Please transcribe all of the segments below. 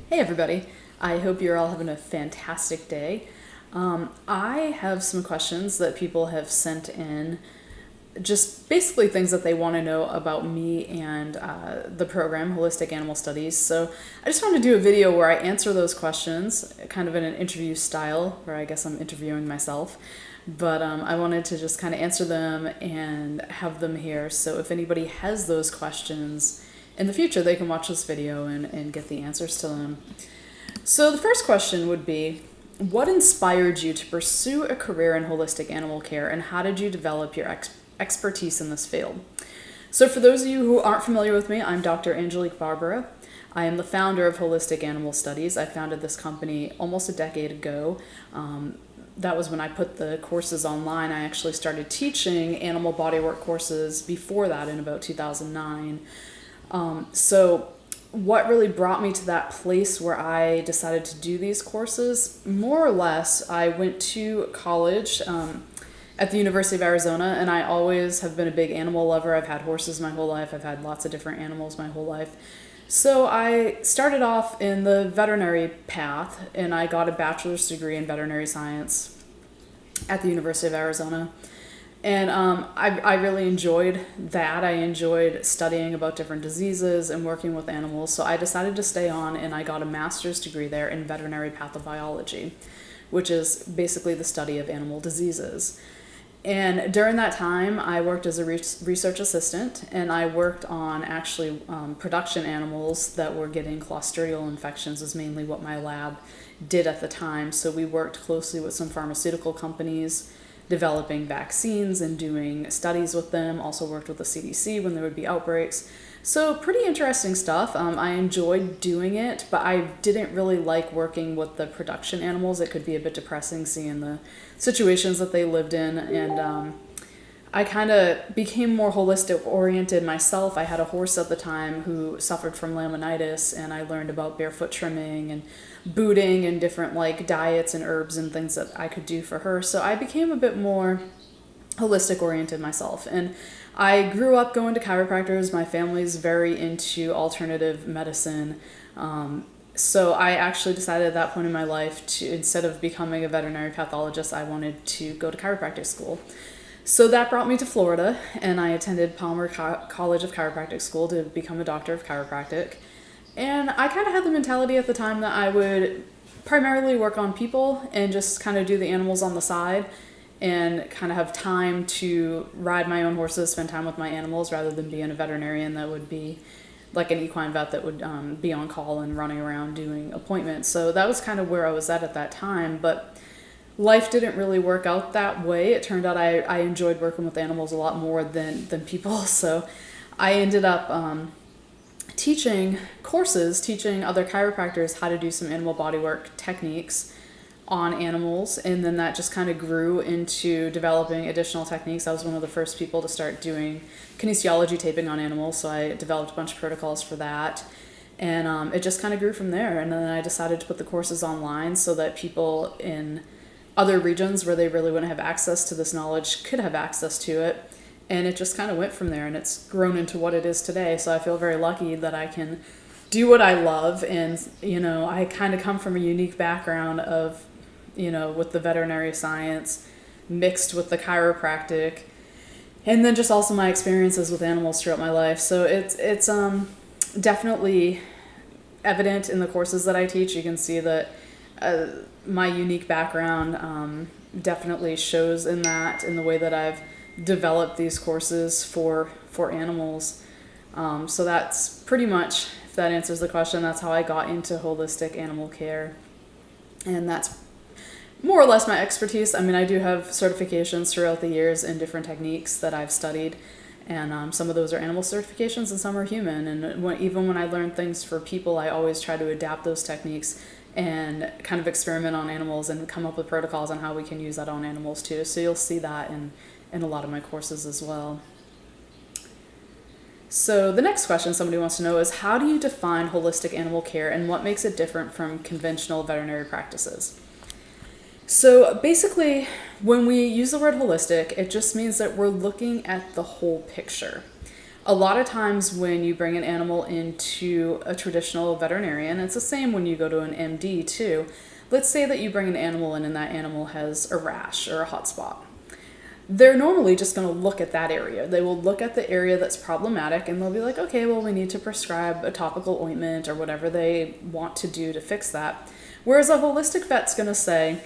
Hey everybody, I hope you're all having a fantastic day. I have some questions that people have sent in, just basically things that they want to know about me and the program, Holistic Animal Studies. So I just want to do a video where I answer those questions, kind of in an interview style, where I guess I'm interviewing myself. But I wanted to just kind of answer them and have them here. So if anybody has those questions, in the future, they can watch this video and get the answers to them. So the first question would be, what inspired you to pursue a career in holistic animal care, and how did you develop your expertise in this field? So for those of you who aren't familiar with me, I'm Dr. Angelique Barbara. I am the founder of Holistic Animal Studies. I founded this company almost a decade ago. That was when I put the courses online. I actually started teaching animal bodywork courses before that in about 2009. So what really brought me to that place where I decided to do these courses, more or less, I went to college at the University of Arizona, and I always have been a big animal lover. I've had horses my whole life. I've had lots of different animals my whole life. So I started off in the veterinary path, and I got a bachelor's degree in veterinary science at the University of Arizona. And I really enjoyed that. I enjoyed studying about different diseases and working with animals. So I decided to stay on, and I got a master's degree there in veterinary pathobiology, which is basically the study of animal diseases. And during that time, I worked as a research assistant, and I worked on actually production animals that were getting clostridial infections is mainly what my lab did at the time. So we worked closely with some pharmaceutical companies, developing vaccines and doing studies with them. Also worked with the CDC when there would be outbreaks. So pretty interesting stuff. I enjoyed doing it, but I didn't really like working with the production animals. It could be a bit depressing seeing the situations that they lived in, and I kind of became more holistic oriented myself. I had a horse at the time who suffered from laminitis, and I learned about barefoot trimming and booting and different like diets and herbs and things that I could do for her. So I became a bit more holistic oriented myself. And I grew up going to chiropractors. My family's very into alternative medicine. So I actually decided at that point in my life to, instead of becoming a veterinary pathologist, I wanted to go to chiropractic school. So that brought me to Florida, and I attended Palmer College of Chiropractic School to become a doctor of chiropractic. And I kind of had the mentality at the time that I would primarily work on people and just kind of do the animals on the side and kind of have time to ride my own horses, spend time with my animals, rather than being a veterinarian that would be like an equine vet that would be on call and running around doing appointments. So that was kind of where I was at that time. But life didn't really work out that way. It turned out I enjoyed working with animals a lot more than people. So I ended up teaching courses, teaching other chiropractors how to do some animal bodywork techniques on animals. And then that just kind of grew into developing additional techniques. I was one of the first people to start doing kinesiology taping on animals. So I developed a bunch of protocols for that. And it just kind of grew from there. And then I decided to put the courses online so that people in other regions where they really wouldn't have access to this knowledge could have access to it. And it just kind of went from there, and it's grown into what it is today. So I feel very lucky that I can do what I love. And, I kind of come from a unique background of, with the veterinary science mixed with the chiropractic, and then just also my experiences with animals throughout my life. So it's definitely evident in the courses that I teach. You can see that my unique background definitely shows in the way that I've developed these courses for animals. So that's pretty much, if that answers the question, that's how I got into holistic animal care. And that's more or less my expertise. I mean, I do have certifications throughout the years in different techniques that I've studied. And some of those are animal certifications and some are human. And even when I learn things for people, I always try to adapt those techniques and kind of experiment on animals and come up with protocols on how we can use that on animals too. So you'll see that in a lot of my courses as well. So the next question somebody wants to know is, how do you define holistic animal care and what makes it different from conventional veterinary practices? So basically, when we use the word holistic, it just means that we're looking at the whole picture A lot of times when you bring an animal into a traditional veterinarian, it's the same when you go to an MD too. Let's say that you bring an animal in and that animal has a rash or a hot spot. They're normally just going to look at that area. They will look at the area that's problematic and they'll be like, okay, well, we need to prescribe a topical ointment or whatever they want to do to fix that. Whereas a holistic vet's going to say,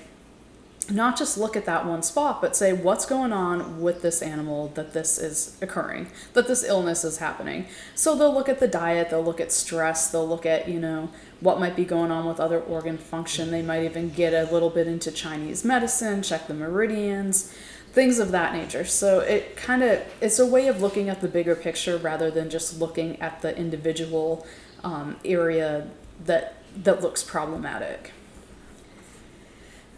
not just look at that one spot, but say what's going on with this animal that this is occurring, that this illness is happening. So they'll look at the diet, they'll look at stress, they'll look at, what might be going on with other organ function. They might even get a little bit into Chinese medicine, check the meridians, things of that nature. So it's a way of looking at the bigger picture rather than just looking at the individual area that looks problematic.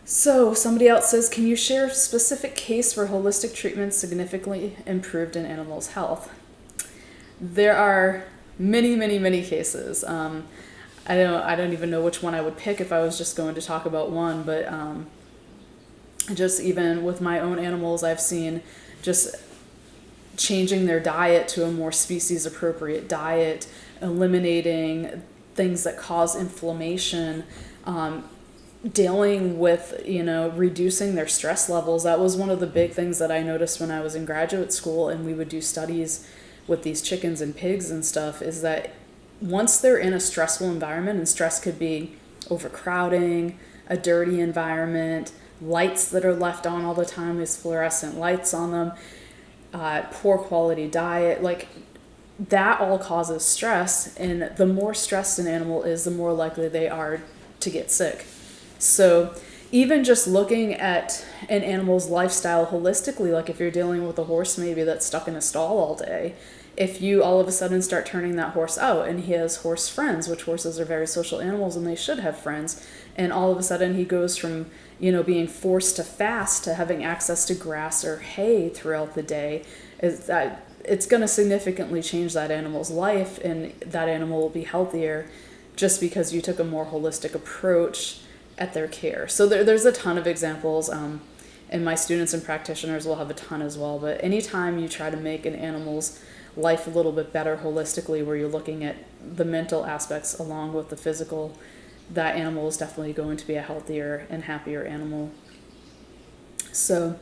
So somebody else says, can you share a specific case where holistic treatment significantly improved an animal's health? There are many, many, many cases. I don't even know which one I would pick if I was just going to talk about one, but just even with my own animals, I've seen just changing their diet to a more species appropriate diet, eliminating things that cause inflammation, dealing with, reducing their stress levels. That was one of the big things that I noticed when I was in graduate school and we would do studies with these chickens and pigs and stuff, is that once they're in a stressful environment, and stress could be overcrowding, a dirty environment, lights that are left on all the time, these fluorescent lights on them, poor quality diet, like that all causes stress. And the more stressed an animal is, the more likely they are to get sick. So even just looking at an animal's lifestyle holistically, like if you're dealing with a horse maybe that's stuck in a stall all day, if you all of a sudden start turning that horse out and he has horse friends, which horses are very social animals and they should have friends, and all of a sudden he goes from, being forced to fast to having access to grass or hay throughout the day, is that it's going to significantly change that animal's life, and that animal will be healthier just because you took a more holistic approach at their care. So there's a ton of examples, and my students and practitioners will have a ton as well. But anytime you try to make an animal's life a little bit better holistically, where you're looking at the mental aspects along with the physical, that animal is definitely going to be a healthier and happier animal. So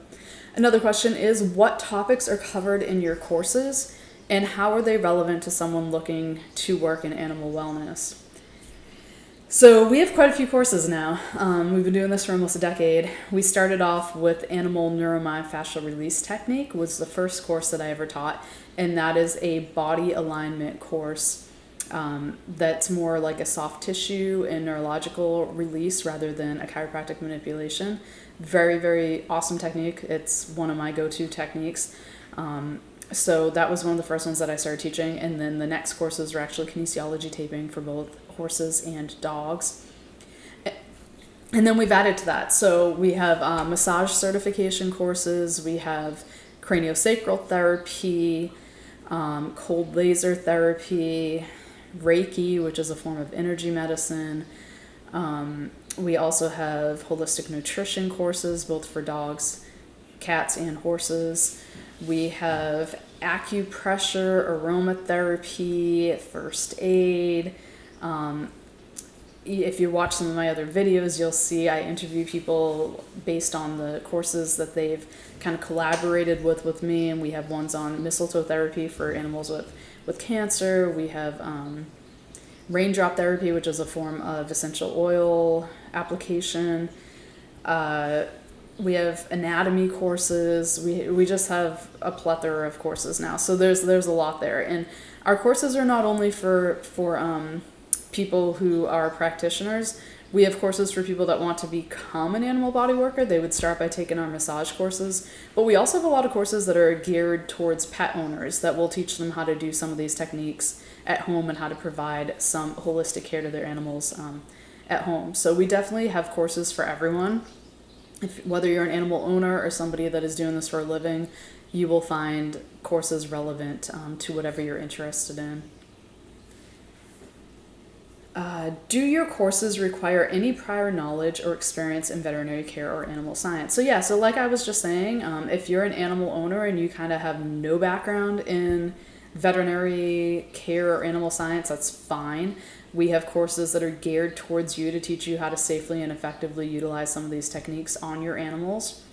another question is, what topics are covered in your courses and how are they relevant to someone looking to work in animal wellness? So we have quite a few courses now. We've been doing this for almost a decade. We started off with animal neuromyofascial release technique, was the first course that I ever taught, and that is a body alignment course that's more like a soft tissue and neurological release rather than a chiropractic manipulation. Very, very awesome technique. It's one of my go-to techniques. So that was one of the first ones that I started teaching, and then the next courses were actually kinesiology taping for both horses and dogs. And then we've added to that. So we have massage certification courses, we have craniosacral therapy, cold laser therapy, Reiki, which is a form of energy medicine. We also have holistic nutrition courses, both for dogs, cats, and horses. We have acupressure, aromatherapy, first aid. If you watch some of my other videos, you'll see I interview people based on the courses that they've kind of collaborated with me, and we have ones on mistletoe therapy for animals with cancer. We have raindrop therapy, which is a form of essential oil application. We have anatomy courses. We just have a plethora of courses now. So there's a lot there. And our courses are not only for people who are practitioners. We have courses for people that want to become an animal body worker. They would start by taking our massage courses. But we also have a lot of courses that are geared towards pet owners that will teach them how to do some of these techniques at home and how to provide some holistic care to their animals at home. So we definitely have courses for everyone. Whether you're an animal owner or somebody that is doing this for a living, you will find courses relevant to whatever you're interested in. Do your courses require any prior knowledge or experience in veterinary care or animal science? So like I was just saying, if you're an animal owner and you kind of have no background in veterinary care or animal science, that's fine. We have courses that are geared towards you to teach you how to safely and effectively utilize some of these techniques on your animals.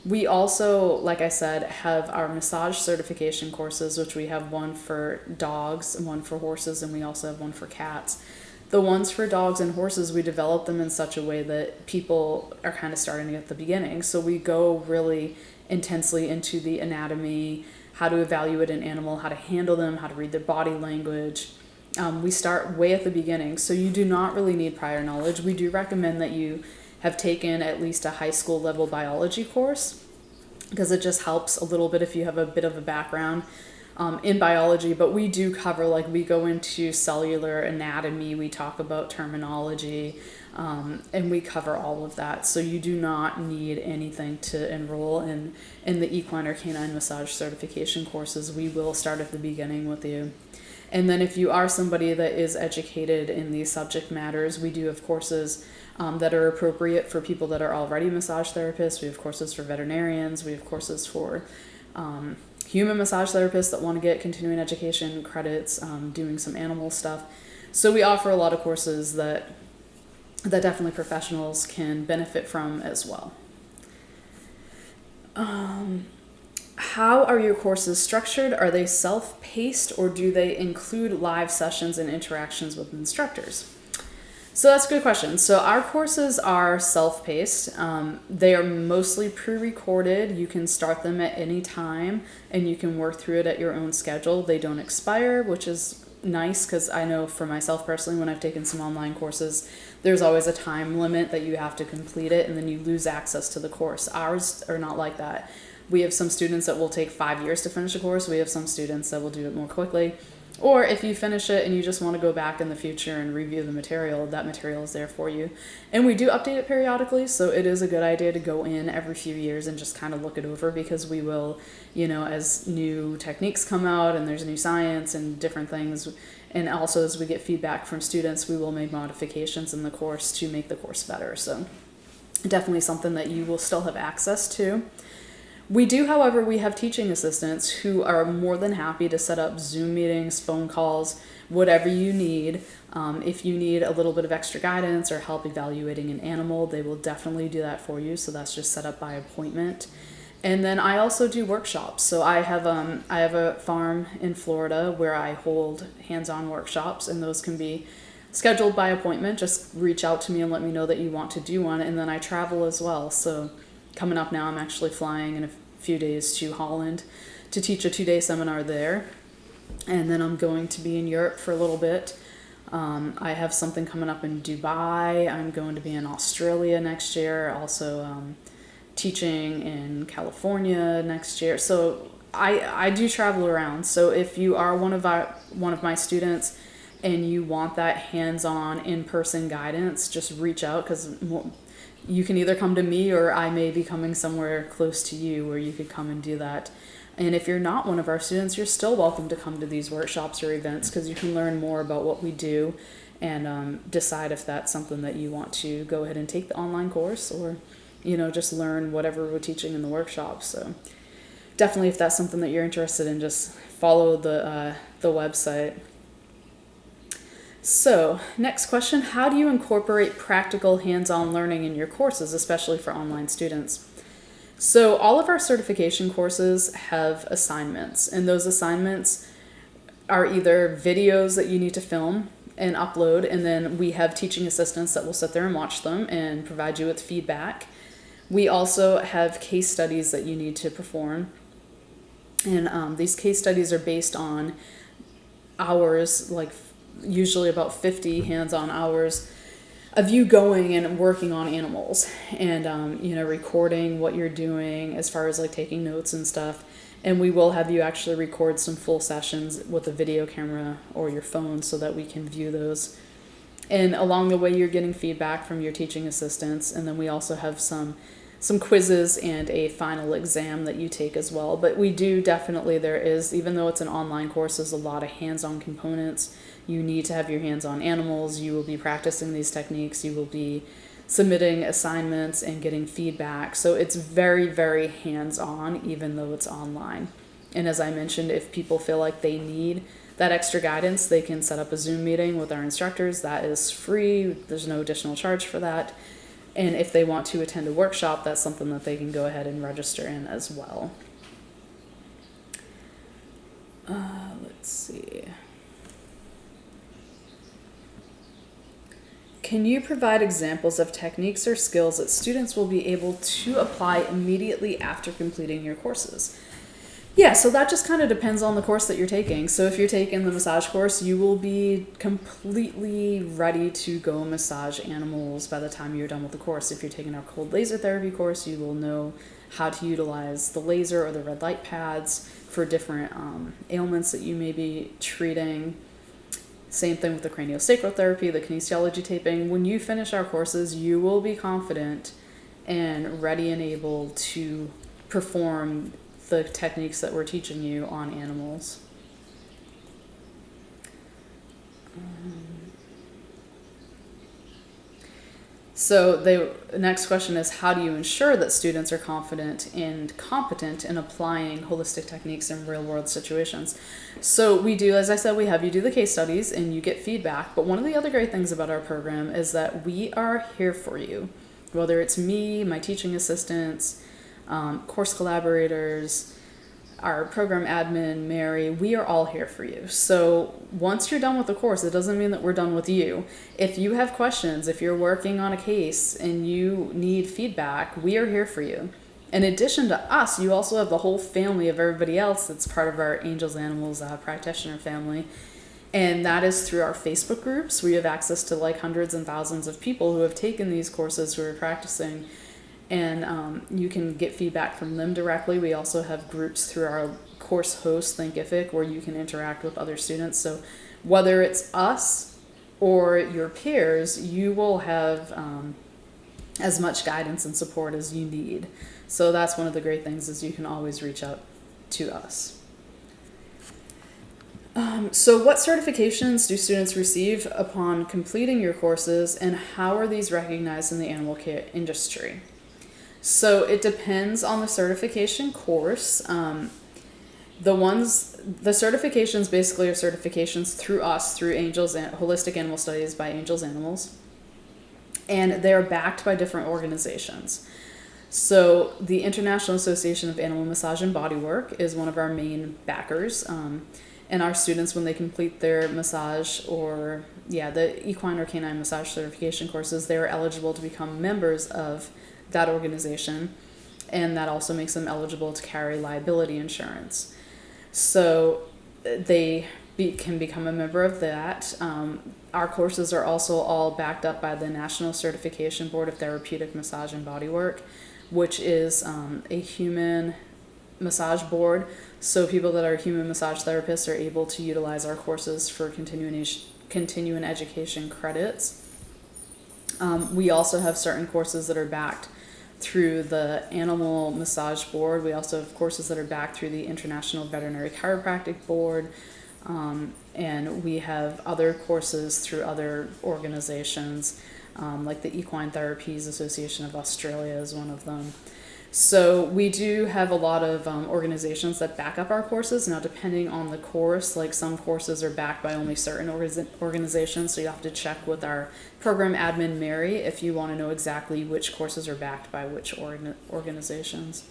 We also, like I said, have our massage certification courses, which we have one for dogs and one for horses, and we also have one for cats. The ones for dogs and horses, we develop them in such a way that people are kind of starting at the beginning. So we go really intensely into the anatomy, how to evaluate an animal, how to handle them, how to read their body language. We start way at the beginning, so you do not really need prior knowledge. We do recommend that you have taken at least a high school level biology course, because it just helps a little bit if you have a bit of a background in biology. But we do cover, like, we go into cellular anatomy, we talk about terminology, and we cover all of that. So you do not need anything to enroll in the equine or canine massage certification courses. We will start at the beginning with you. And then if you are somebody that is educated in these subject matters, we do have courses that are appropriate for people that are already massage therapists. We have courses for veterinarians. We have courses for human massage therapists that want to get continuing education credits, doing some animal stuff. So we offer a lot of courses that definitely professionals can benefit from as well. How are your courses structured? Are they self-paced, or do they include live sessions and interactions with instructors? So that's a good question. So our courses are self-paced. They are mostly pre-recorded. You can start them at any time and you can work through it at your own schedule. They don't expire, which is nice, because I know for myself personally, when I've taken some online courses, there's always a time limit that you have to complete it and then you lose access to the course. Ours are not like that. We have some students that will take 5 years to finish a course. We have some students that will do it more quickly. Or if you finish it and you just want to go back in the future and review the material, that material is there for you. And we do update it periodically, so it is a good idea to go in every few years and just kind of look it over, because we will, as new techniques come out and there's new science and different things, and also as we get feedback from students, we will make modifications in the course to make the course better. So definitely something that you will still have access to. We do, however, we have teaching assistants who are more than happy to set up Zoom meetings, phone calls, whatever you need. If you need a little bit of extra guidance or help evaluating an animal, they will definitely do that for you. So that's just set up by appointment. And then I also do workshops. So I have a farm in Florida where I hold hands-on workshops, and those can be scheduled by appointment. Just reach out to me and let me know that you want to do one. And then I travel as well. So coming up now, I'm actually flying in a few days to Holland to teach a 2-day seminar there. And then I'm going to be in Europe for a little bit. I have something coming up in Dubai. I'm going to be in Australia next year, also teaching in California next year. So I do travel around. So if you are one of my students and you want that hands-on in-person guidance, just reach out, because you can either come to me or I may be coming somewhere close to you where you could come and do that. And if you're not one of our students, you're still welcome to come to these workshops or events, because you can learn more about what we do and decide if that's something that you want to go ahead and take the online course, or just learn whatever we're teaching in the workshop. So definitely, if that's something that you're interested in, just follow the website. So, next question, how do you incorporate practical hands-on learning in your courses, especially for online students? So, all of our certification courses have assignments, and those assignments are either videos that you need to film and upload, and then we have teaching assistants that will sit there and watch them and provide you with feedback. We also have case studies that you need to perform, and these case studies are based on hours, like usually about 50 hands-on hours of you going and working on animals and recording what you're doing as far as like taking notes and stuff. And we will have you actually record some full sessions with a video camera or your phone so that we can view those. And along the way, you're getting feedback from your teaching assistants, and then we also have some quizzes and a final exam that you take as well. But we do definitely, there is, even though it's an online course, there's a lot of hands-on components. You need to have your hands on animals. You will be practicing these techniques. You will be submitting assignments and getting feedback. So it's very, very hands-on, even though it's online. And as I mentioned, if people feel like they need that extra guidance, they can set up a Zoom meeting with our instructors. That is free. There's no additional charge for that. And if they want to attend a workshop, that's something that they can go ahead and register in as well. Let's see. Can you provide examples of techniques or skills that students will be able to apply immediately after completing your courses? Yeah, so that just kind of depends on the course that you're taking. So if you're taking the massage course, you will be completely ready to go massage animals by the time you're done with the course. If you're taking our cold laser therapy course, you will know how to utilize the laser or the red light pads for different ailments that you may be treating. Same thing with the craniosacral therapy, the kinesiology taping. When you finish our courses, you will be confident and ready and able to perform the techniques that we're teaching you on animals. So the next question is, how do you ensure that students are confident and competent in applying holistic techniques in real world situations? So we do, as I said, we have you do the case studies and you get feedback. But one of the other great things about our program is that we are here for you. Whether it's me, my teaching assistants, course collaborators, our program admin, Mary, we are all here for you. So once you're done with the course, it doesn't mean that we're done with you. If you have questions, if you're working on a case and you need feedback, we are here for you. In addition to us, you also have the whole family of everybody else that's part of our Angels Animals practitioner family. And that is through our Facebook groups. We have access to like hundreds and thousands of people who have taken these courses who are practicing. And you can get feedback from them directly. We also have groups through our course host, Thinkific, where you can interact with other students. So whether it's us or your peers, you will have as much guidance and support as you need. So that's one of the great things, is you can always reach out to us. So what certifications do students receive upon completing your courses, and how are these recognized in the animal care industry? So it depends on the certification course. The certifications basically are certifications through us, through Angels and Holistic Animal Studies by Angels Animals, and they're backed by different organizations. So the International Association of Animal Massage and Bodywork is one of our main backers, and our students, when they complete their massage or the equine or canine massage certification courses, they are eligible to become members of that organization, and that also makes them eligible to carry liability insurance. So they can become a member of that. Our courses are also all backed up by the National Certification Board of Therapeutic Massage and Bodywork, which is a human massage board. So people that are human massage therapists are able to utilize our courses for continuing education credits. We also have certain courses that are backed through the Animal Massage Board. We also have courses that are backed through the International Veterinary Chiropractic Board. And we have other courses through other organizations, like the Equine Therapies Association of Australia is one of them. So we do have a lot of organizations that back up our courses. Now, depending on the course, like some courses are backed by only certain organizations, so you have to check with our program admin, Mary, if you want to know exactly which courses are backed by which organizations.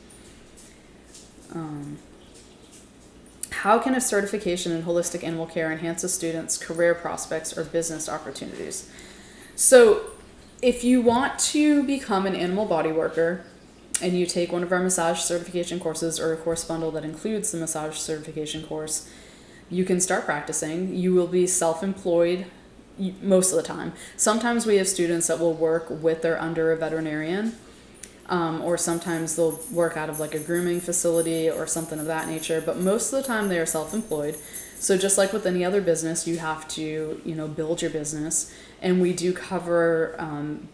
How can a certification in holistic animal care enhance a student's career prospects or business opportunities? So if you want to become an animal body worker, and you take one of our massage certification courses or a course bundle that includes the massage certification course, you can start practicing. You will be self-employed most of the time. Sometimes we have students that will work with or under a veterinarian, or sometimes they'll work out of like a grooming facility or something of that nature, but most of the time they are self-employed. So just like with any other business, you have to, build your business. And we do cover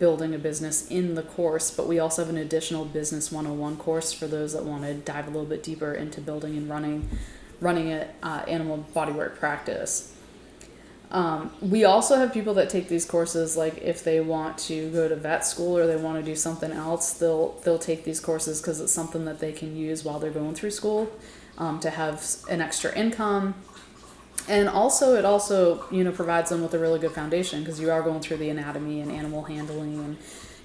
building a business in the course, but we also have an additional Business 101 course for those that want to dive a little bit deeper into building and running an animal bodywork practice. We also have people that take these courses, like if they want to go to vet school or they want to do something else, they'll take these courses because it's something that they can use while they're going through school. to have an extra income. And also, it also, provides them with a really good foundation because you are going through the anatomy and animal handling and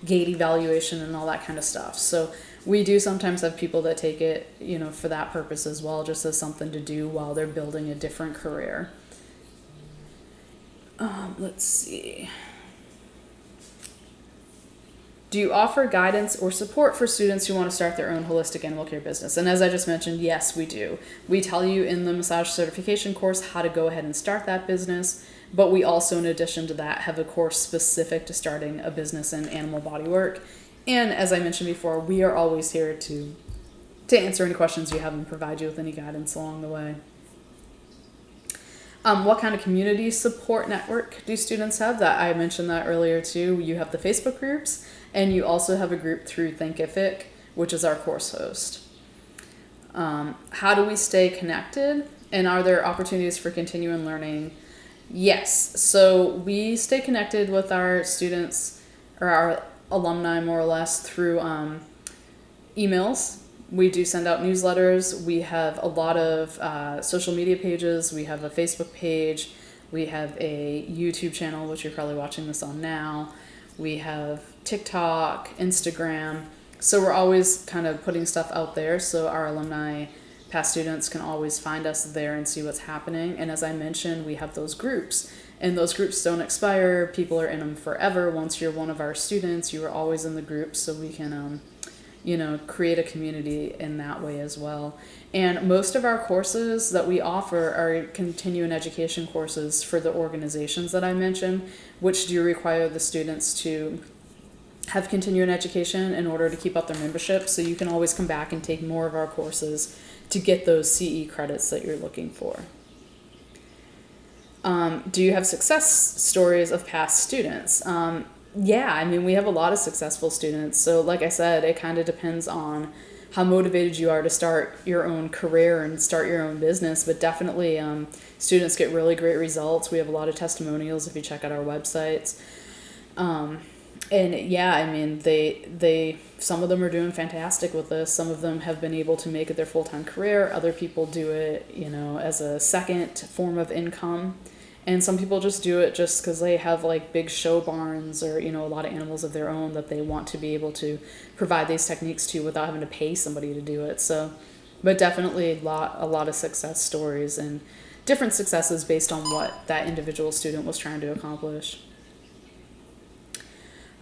gait evaluation and all that kind of stuff. So we do sometimes have people that take it, for that purpose as well, just as something to do while they're building a different career. Let's see. Do you offer guidance or support for students who want to start their own holistic animal care business? And as I just mentioned, yes, we do. We tell you in the massage certification course how to go ahead and start that business, but we also, in addition to that, have a course specific to starting a business in animal bodywork. And as I mentioned before, we are always here to answer any questions you have and provide you with any guidance along the way. What kind of community support network do students have? That I mentioned that earlier too. You have the Facebook groups, and you also have a group through Thinkific, which is our course host. How do we stay connected? And are there opportunities for continuing learning? Yes. So we stay connected with our students or our alumni more or less through emails. We do send out newsletters. We have a lot of social media pages. We have a Facebook page. We have a YouTube channel, which you're probably watching this on now. We have TikTok, Instagram. So we're always kind of putting stuff out there so our alumni, past students can always find us there and see what's happening. And as I mentioned, we have those groups. And those groups don't expire. People are in them forever. Once you're one of our students, you are always in the group, so we can create a community in that way as well. And most of our courses that we offer are continuing education courses for the organizations that I mentioned, which do require the students to have continuing education in order to keep up their membership. So you can always come back and take more of our courses to get those CE credits that you're looking for. Do you have success stories of past students? Yeah, we have a lot of successful students. So like I said, it kind of depends on how motivated you are to start your own career and start your own business. But definitely students get really great results. We have a lot of testimonials if you check out our websites. And yeah, they some of them are doing fantastic with this. Some of them have been able to make it their full-time career. Other people do it, as a second form of income. And some people just do it just because they have like big show barns or, a lot of animals of their own that they want to be able to provide these techniques to without having to pay somebody to do it. So, but definitely a lot of success stories and different successes based on what that individual student was trying to accomplish.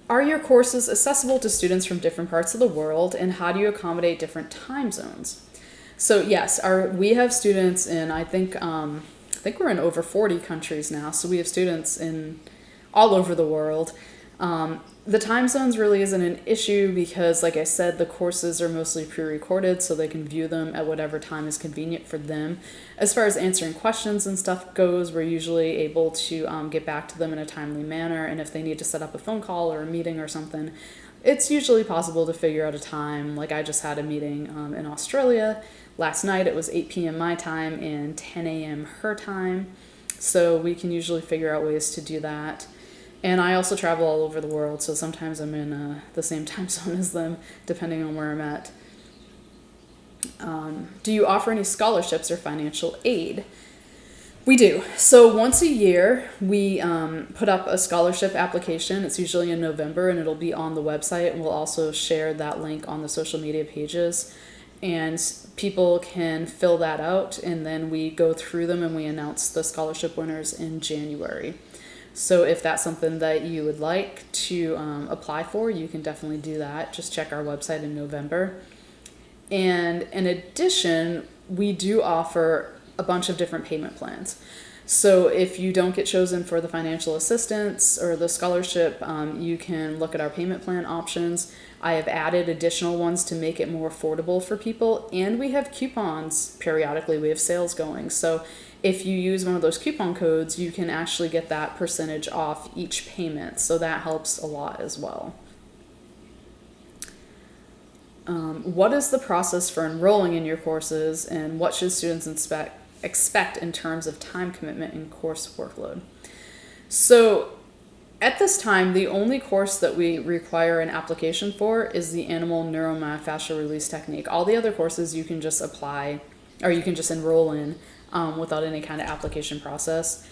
Are your courses accessible to students from different parts of the world, and how do you accommodate different time zones? So yes, we have students in, I think we're in over 40 countries now, so we have students in all over the world. The time zones really isn't an issue because, like I said, the courses are mostly pre-recorded, so they can view them at whatever time is convenient for them. As far as answering questions and stuff goes, we're usually able to get back to them in a timely manner, and if they need to set up a phone call or a meeting or something, it's usually possible to figure out a time. Like I just had a meeting in Australia last night. It was 8 p.m. my time and 10 a.m. her time, so we can usually figure out ways to do that. And I also travel all over the world, so sometimes I'm in the same time zone as them, depending on where I'm at. Do you offer any scholarships or financial aid? We do. So once a year, we put up a scholarship application. It's usually in November, and it'll be on the website. And we'll also share that link on the social media pages. And people can fill that out, and then we go through them and we announce the scholarship winners in January. So if that's something that you would like to apply for, you can definitely do that. Just check our website in November. And in addition, we do offer a bunch of different payment plans. So if you don't get chosen for the financial assistance or the scholarship, you can look at our payment plan options. I have added additional ones to make it more affordable for people, and we have coupons periodically. We have sales going. So if you use one of those coupon codes, you can actually get that percentage off each payment. So that helps a lot as well. What is the process for enrolling in your courses, and what should students expect in terms of time commitment and course workload? So at this time, the only course that we require an application for is the animal neuromyofascial release technique. All the other courses you can just apply or you can just enroll in without any kind of application process.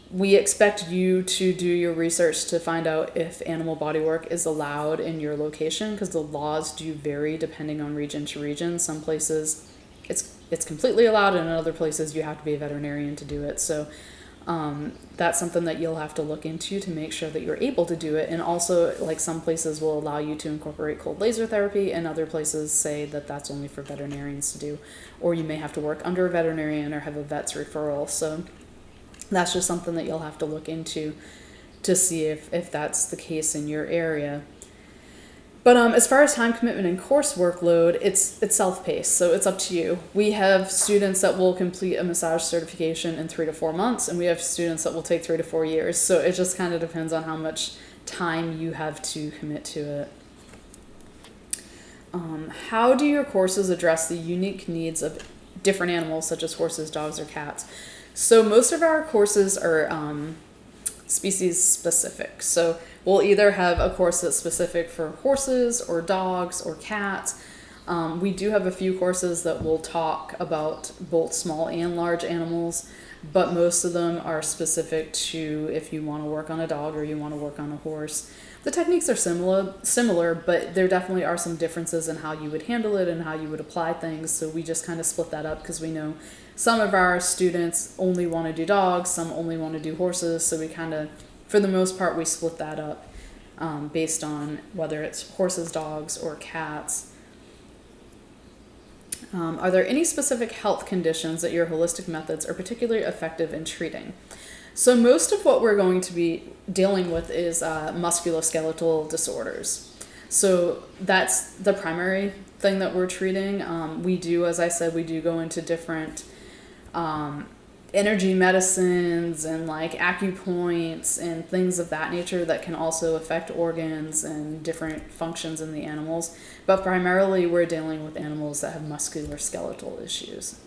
We expect you to do your research to find out if animal bodywork is allowed in your location, because the laws do vary depending on region to region. Some places it's completely allowed, and in other places you have to be a veterinarian to do it. So that's something that you'll have to look into to make sure that you're able to do it. And also, like, some places will allow you to incorporate cold laser therapy, and other places say that that's only for veterinarians to do, or you may have to work under a veterinarian or have a vet's referral. So that's just something that you'll have to look into to see if that's the case in your area. But as far as time commitment and course workload, it's self-paced, so it's up to you. We have students that will complete a massage certification in 3 to 4 months, and we have students that will take 3 to 4 years. So it just kind of depends on how much time you have to commit to it. How do your courses address the unique needs of different animals, such as horses, dogs, or cats? So most of our courses are species specific. So we'll either have a course that's specific for horses or dogs or cats. We do have a few courses that will talk about both small and large animals, but most of them are specific to if you want to work on a dog or you want to work on a horse. The techniques are similar, but there definitely are some differences in how you would handle it and how you would apply things. So we just kind of split that up because we know some of our students only want to do dogs, some only want to do horses. So we kind of, for the most part, we split that up based on whether it's horses, dogs, or cats. Are there any specific health conditions that your holistic methods are particularly effective in treating? So most of what we're going to be dealing with is musculoskeletal disorders. So that's the primary thing that we're treating. We do, as I said, we do go into different energy medicines and like acupoints and things of that nature that can also affect organs and different functions in the animals. But primarily we're dealing with animals that have musculoskeletal issues.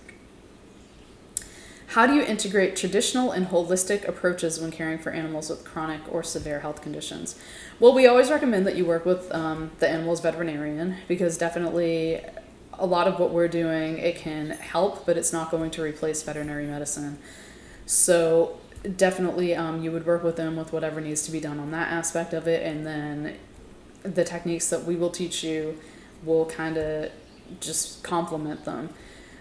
How do you integrate traditional and holistic approaches when caring for animals with chronic or severe health conditions? Well, we always recommend that you work with the animal's veterinarian, because definitely a lot of what we're doing, it can help, but it's not going to replace veterinary medicine. So definitely you would work with them with whatever needs to be done on that aspect of it, and then the techniques that we will teach you will kind of just complement them.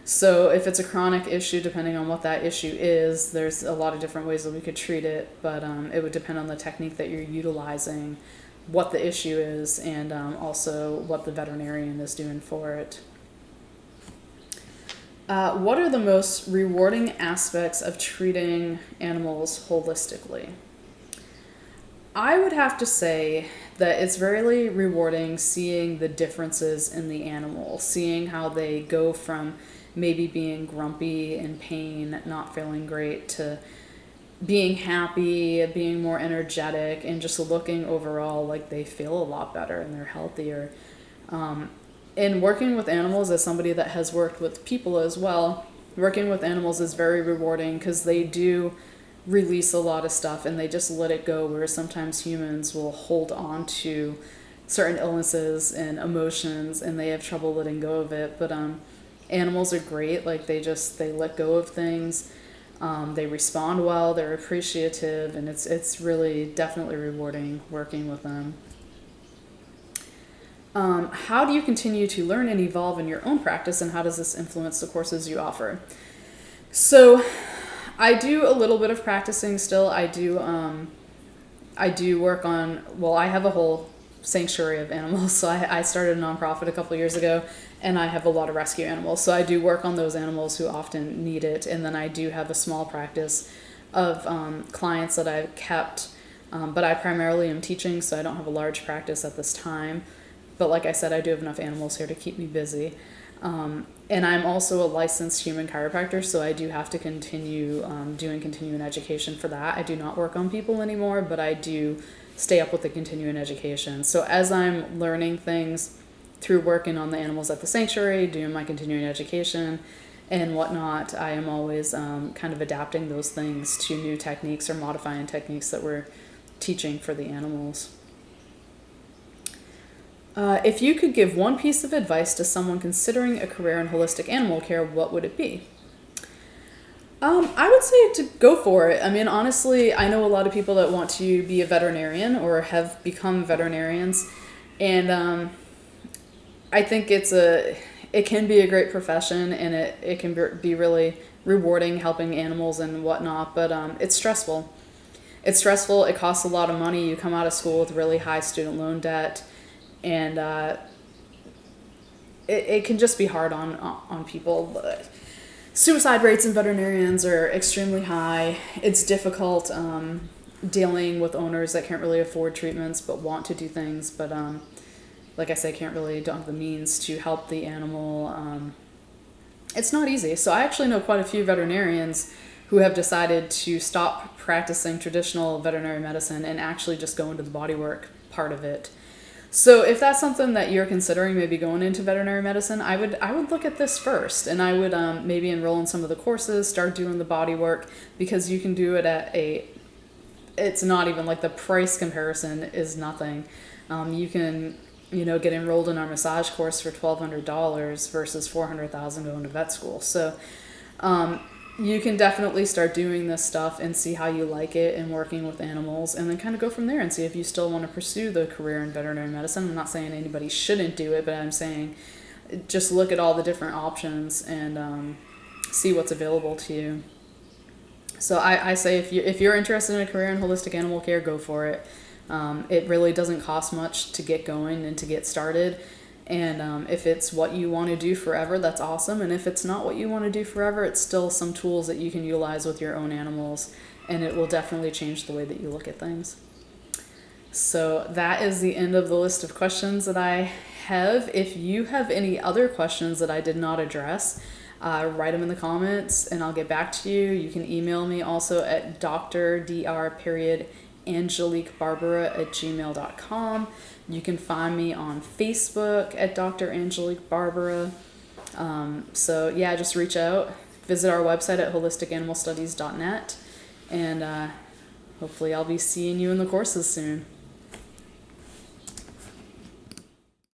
So if it's a chronic issue, depending on what that issue is, there's a lot of different ways that we could treat it, but it would depend on the technique that you're utilizing, what the issue is, and also what the veterinarian is doing for it. What are the most rewarding aspects of treating animals holistically? I would have to say that it's very rewarding seeing the differences in the animal, seeing how they go from maybe being grumpy, in pain, not feeling great, to being happy, being more energetic, and just looking overall like they feel a lot better and they're healthier. And working with animals, as somebody that has worked with people as well, working with animals is very rewarding because they do release a lot of stuff and they just let it go, whereas sometimes humans will hold on to certain illnesses and emotions and they have trouble letting go of it. But animals are great. Like they let go of things. They respond well, they're appreciative, and it's really definitely rewarding working with them. How do you continue to learn and evolve in your own practice, and how does this influence the courses you offer? So I do a little bit of practicing still. I do work on, well, I have a whole sanctuary of animals. So I started a nonprofit a couple years ago, and I have a lot of rescue animals. So I do work on those animals who often need it. And then I do have a small practice of clients that I've kept, but I primarily am teaching, so I don't have a large practice at this time. But like I said, I do have enough animals here to keep me busy. And I'm also a licensed human chiropractor, so I do have to continue doing continuing education for that. I do not work on people anymore, but I do stay up with the continuing education. So as I'm learning things through working on the animals at the sanctuary, doing my continuing education and whatnot, I am always kind of adapting those things to new techniques or modifying techniques that we're teaching for the animals. If you could give one piece of advice to someone considering a career in holistic animal care, what would it be? I would say to go for it. I mean, honestly, I know a lot of people that want to be a veterinarian or have become veterinarians, and I think it can be a great profession, and it can be really rewarding helping animals and whatnot, but it's stressful. It's stressful. It costs a lot of money. You come out of school with really high student loan debt, and it can just be hard on people. But suicide rates in veterinarians are extremely high. It's difficult dealing with owners that can't really afford treatments but want to do things, but like I say, don't have the means to help the animal. It's not easy. So I actually know quite a few veterinarians who have decided to stop practicing traditional veterinary medicine and actually just go into the bodywork part of it. So if that's something that you're considering, maybe going into veterinary medicine, I would look at this first, and I would maybe enroll in some of the courses, start doing the body work, because you can do it it's not even like the price comparison is nothing. You can get enrolled in our massage course for $1,200 versus $400,000 going to vet school. So you can definitely start doing this stuff and see how you like it and working with animals, and then kind of go from there and see if you still want to pursue the career in veterinary medicine. I'm not saying anybody shouldn't do it, but I'm saying just look at all the different options and see what's available to you. So I say if you're interested in a career in holistic animal care, go for it. It really doesn't cost much to get going and to get started. And if it's what you want to do forever, that's awesome. And if it's not what you want to do forever, it's still some tools that you can utilize with your own animals, and it will definitely change the way that you look at things. So that is the end of the list of questions that I have. If you have any other questions that I did not address, write them in the comments and I'll get back to you. You can email me also at dr.angeliquebarbara@gmail.com. You can find me on Facebook at Dr. Angelique Barbara. So yeah, just reach out. Visit our website at holisticanimalstudies.net, and hopefully I'll be seeing you in the courses soon.